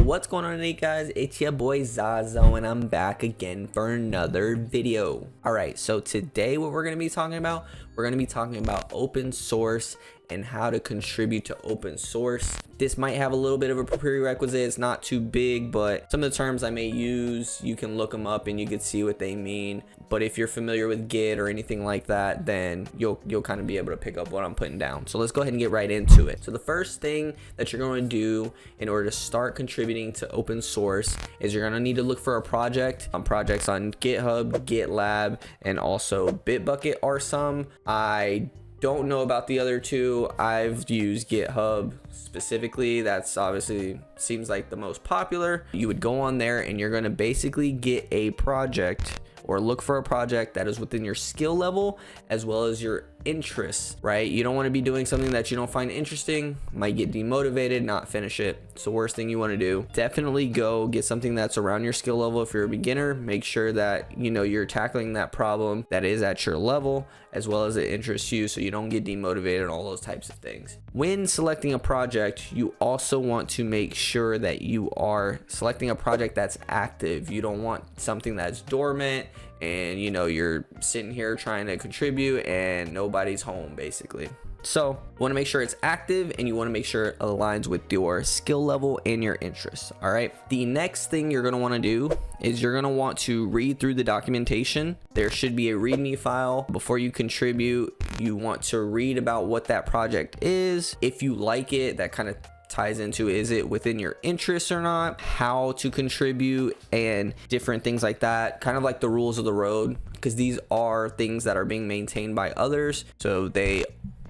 what's going on today, guys? It's your boy Zazo and I'm back again for another video. Alright, so today what we're going to be talking about, open source and how to contribute to open source. This might have a little bit of a prerequisite. It's not too big, but some of the terms I may use, you can look them up and you can see what they mean. But if you're familiar with Git or anything like that, then you'll kind of be able to pick up what I'm putting down. So let's go ahead and get right into it. So the first thing that you're going to do in order to start contributing to open source is you're going to need to look for a project. Projects on GitHub, GitLab, and also Bitbucket are some. I don't know about the other two. I've used GitHub specifically. That's obviously seems like the most popular. You would go on there and you're going to basically get a project or look for a project that is within your skill level as well as your interests, right? You don't want to be doing something that you don't find interesting, might get demotivated, not finish it. It's the worst thing you want to do. Definitely go get something that's around your skill level. If you're a beginner, make sure that you're tackling that problem that is at your level as well as it interests you, so you don't get demotivated and all those types of things. When selecting a project, you also want to make sure that you are selecting a project that's active. You don't want something that's dormant and you're sitting here trying to contribute and nobody's home basically. So you want to make sure it's active and you want to make sure it aligns with your skill level and your interests. All right, the next thing you're going to want to do is you're going to want to read through the documentation. There should be a readme file before you contribute. You want to read about what that project is. If you like it, that kind of ties into, is it within your interests or not, how to contribute, and different things like that, kind of like the rules of the road, because these are things that are being maintained by others, so they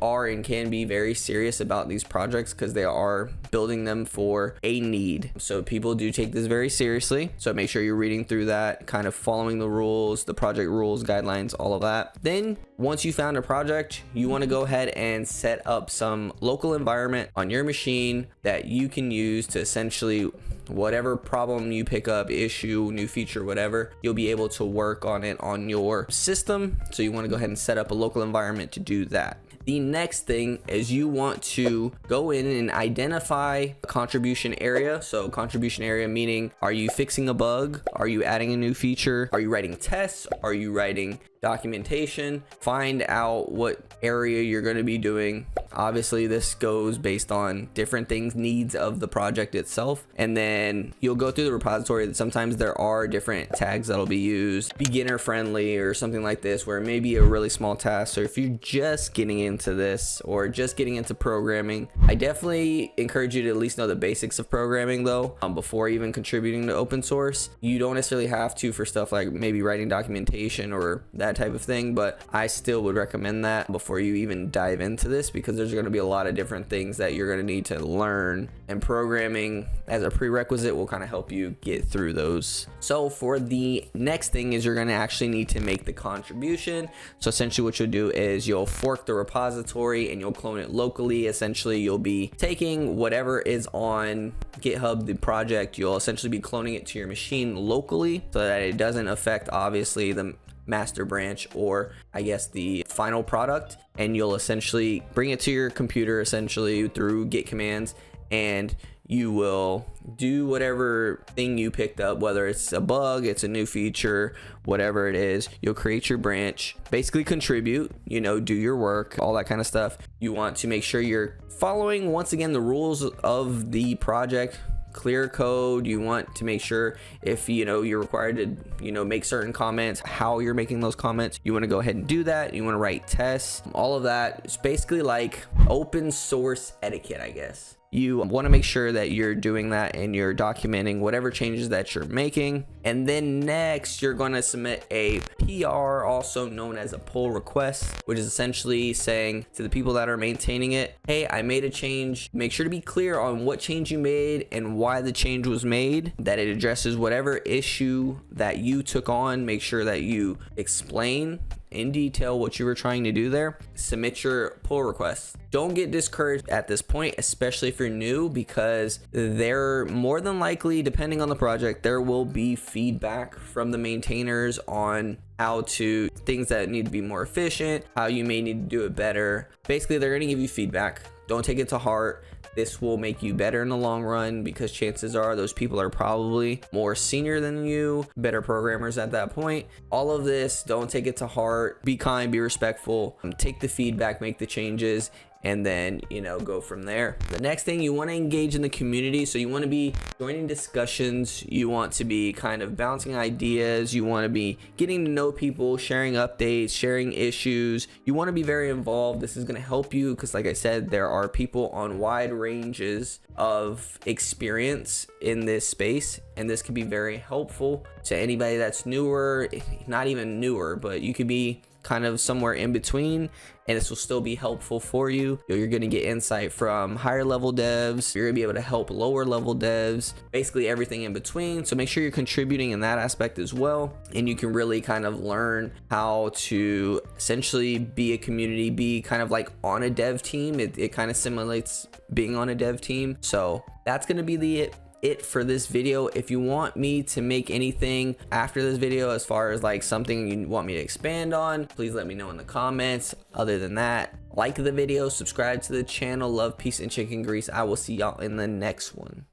are and can be very serious about these projects because they are building them for a need. So people do take this very seriously. So make sure you're reading through that, kind of following the rules, the project rules, guidelines, all of that. Then once you found a project, you want to go ahead and set up some local environment on your machine that you can use to essentially whatever problem you pick up, issue, new feature, whatever, you'll be able to work on it on your system. So you want to go ahead and set up a local environment to do that. The next thing is you want to go in and identify a contribution area. So contribution area meaning, are you fixing a bug? Are you adding a new feature? Are you writing tests? Are you writing documentation? Find out what area you're going to be doing. Obviously this goes based on different things, needs of the project itself, and then you'll go through the repository. Sometimes there are different tags that'll be used, beginner friendly or something like this, where it may be a really small task. So if you're just getting into this or just getting into programming, I definitely encourage you to at least know the basics of programming though, before even contributing to open source. You don't necessarily have to for stuff like maybe writing documentation or that type of thing, but I still would recommend that before you even dive into this, because there's going to be a lot of different things that you're going to need to learn, and programming as a prerequisite will kind of help you get through those. So for the next thing is you're going to actually need to make the contribution. So essentially what you'll do is you'll fork the repository and you'll clone it locally. Essentially you'll be taking whatever is on GitHub, the project, you'll essentially be cloning it to your machine locally so that it doesn't affect obviously the master branch, or I guess the final product, and you'll essentially bring it to your computer essentially through git commands, and you will do whatever thing you picked up, whether it's a bug, it's a new feature, whatever it is. You'll create your branch, basically contribute, do your work, all that kind of stuff. You want to make sure you're following, once again, the rules of the project. Clear code. You want to make sure if you're required to make certain comments, how you're making those comments, you want to go ahead and do that. You want to write tests, all of that. It's basically like open source etiquette, I guess. You want to make sure that you're doing that and you're documenting whatever changes that you're making. And then next, you're going to submit a PR, also known as a pull request, which is essentially saying to the people that are maintaining it, hey, I made a change. Make sure to be clear on what change you made and why the change was made, that it addresses whatever issue that you took on. Make sure that you explain in detail what you were trying to do there. Submit your pull request. Don't get discouraged at this point, especially if you're new, because there more than likely, depending on the project, there will be feedback from the maintainers on how to things that need to be more efficient, how you may need to do it better. Basically, they're going to give you feedback. Don't take it to heart. This will make you better in the long run because chances are those people are probably more senior than you, better programmers at that point. All of this, don't take it to heart. Be kind, be respectful, take the feedback, make the changes, and then, you know, go from there. The next thing, you want to engage in the community. So you want to be joining discussions, you want to be kind of bouncing ideas, you want to be getting to know people, sharing updates, sharing issues. You want to be very involved. This is going to help you because, like I said, there are people on wide ranges of experience in this space, and this can be very helpful to anybody that's newer, not even newer, but you could be kind of somewhere in between, and this will still be helpful for you. You're going to get insight from higher level devs, you're going to be able to help lower level devs, basically everything in between. So make sure you're contributing in that aspect as well, and you can really kind of learn how to essentially be a community, be kind of like on a dev team. It kind of simulates being on a dev team. So that's going to be it for this video. If you want me to make anything after this video as far as like something you want me to expand on, please let me know in the comments. Other than that, like the video, subscribe to the channel. Love, peace, and chicken grease. I will see y'all in the next one.